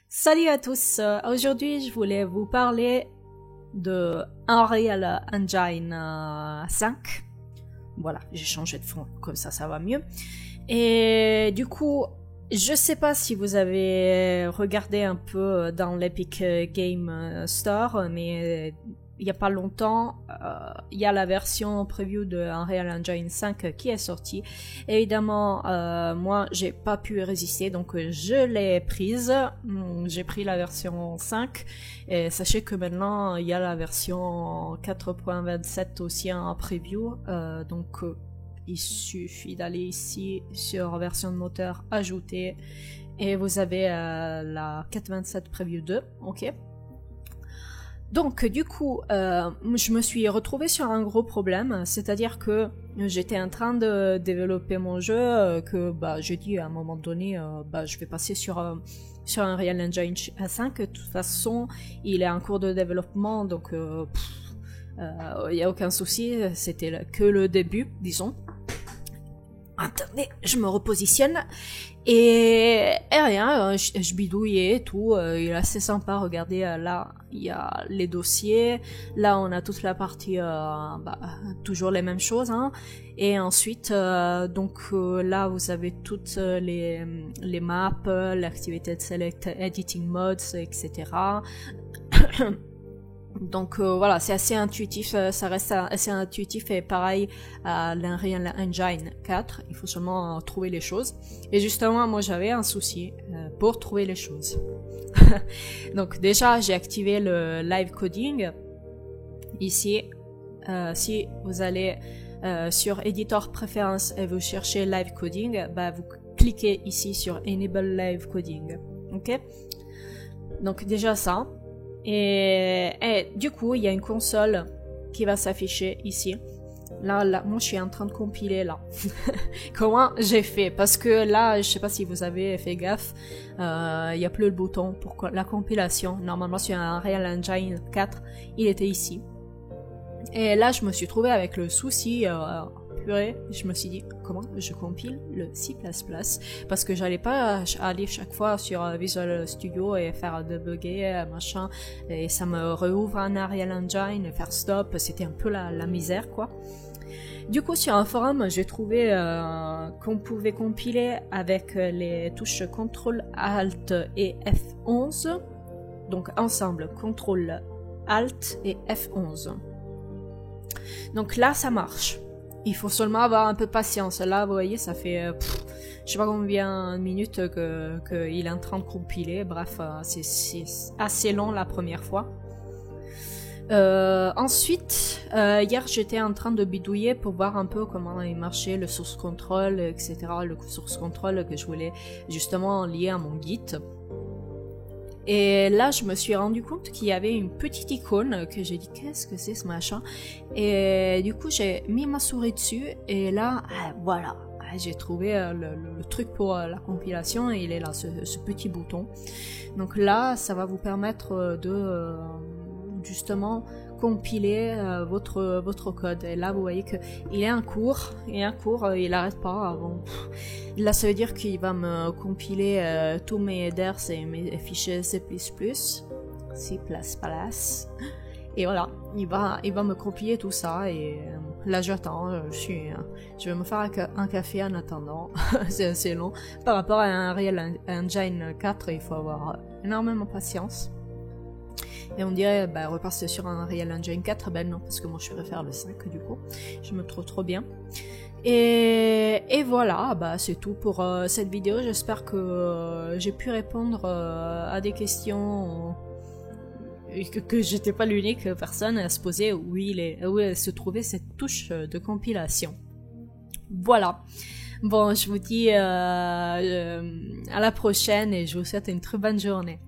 Salut à tous, aujourd'hui je voulais vous parler de Unreal Engine 5. Voilà, j'ai changé de fond, comme ça va mieux. Et du coup, je sais pas si vous avez regardé un peu dans l'Epic Game Store, mais il y a pas longtemps, il y a la version preview de Unreal Engine 5 qui est sortie. Évidemment, moi, j'ai pas pu résister, donc je l'ai prise. J'ai pris la version 5 et sachez que maintenant, il y a la version 4.27 aussi en preview. Donc, il suffit d'aller ici sur version de moteur ajoutée et vous avez la 4.27 preview 2, ok. Donc du coup, je me suis retrouvée sur un gros problème, c'est-à-dire que j'étais en train de développer mon jeu, que j'ai dit à un moment donné, je vais passer sur un Unreal Engine 5. De toute façon, il est en cours de développement, donc il n'y a aucun souci, c'était que le début, disons. Attendez, je me repositionne. Et rien, je bidouillais et tout, il est assez sympa, regardez, là, il y a les dossiers, là on a toute la partie, toujours les mêmes choses, hein. Et ensuite, là vous avez toutes les maps, l'activité de select, editing modes, etc. Donc voilà, c'est assez intuitif, ça reste assez intuitif et pareil à l'Unreal Engine 4, il faut seulement trouver les choses. Et justement, moi j'avais un souci pour trouver les choses. Donc déjà, j'ai activé le live coding. Ici, si vous allez sur Editor Preferences et vous cherchez live coding, vous cliquez ici sur Enable live coding. Ok? Donc déjà ça. Et du coup, il y a une console qui va s'afficher ici. Là, moi, je suis en train de compiler, là. Comment j'ai fait? Parce que là, je sais pas si vous avez fait gaffe, il y a plus le bouton pour la compilation. Normalement, sur un Unreal Engine 4, il était ici. Et là, je me suis trouvée avec le souci, purée, je me suis dit, comment je compile le C++? Parce que j'allais pas aller chaque fois sur Visual Studio et faire debugger, machin, et ça me réouvre un Unreal Engine, faire stop, c'était un peu la misère, quoi. Du coup, sur un forum, j'ai trouvé qu'on pouvait compiler avec les touches CTRL, ALT et F11. Donc ensemble, CTRL, ALT et F11. Donc là, ça marche. Il faut seulement avoir un peu de patience. Là, vous voyez, ça fait je sais pas combien de minutes qu'il est en train de compiler. Bref, c'est assez long la première fois. Ensuite, hier, j'étais en train de bidouiller pour voir un peu comment il marchait le source control, etc. Le source control que je voulais justement lier à mon Git. Et là, je me suis rendu compte qu'il y avait une petite icône que j'ai dit, qu'est-ce que c'est ce machin? Et du coup, j'ai mis ma souris dessus et là, voilà, j'ai trouvé le truc pour la compilation et il est là, ce petit bouton. Donc là, ça va vous permettre de justement compiler votre code. Et là, vous voyez que il est en cours, il arrête pas. Bon, là, ça veut dire qu'il va me compiler tous mes headers et mes fichiers C++. Et voilà, il va me compiler tout ça. Et là, j'attends. Je vais me faire un café en attendant. C'est assez long. Par rapport à un Unreal Engine 4, il faut avoir énormément patience. Et on dirait, repasser sur un Unreal Engine 4, non, parce que moi je préfère le 5 du coup, je me trouve trop bien. Et voilà, c'est tout pour cette vidéo, j'espère que j'ai pu répondre à des questions, et que j'étais pas l'unique personne à se poser où elle se trouvait cette touche de compilation. Voilà. Bon, je vous dis à la prochaine et je vous souhaite une très bonne journée.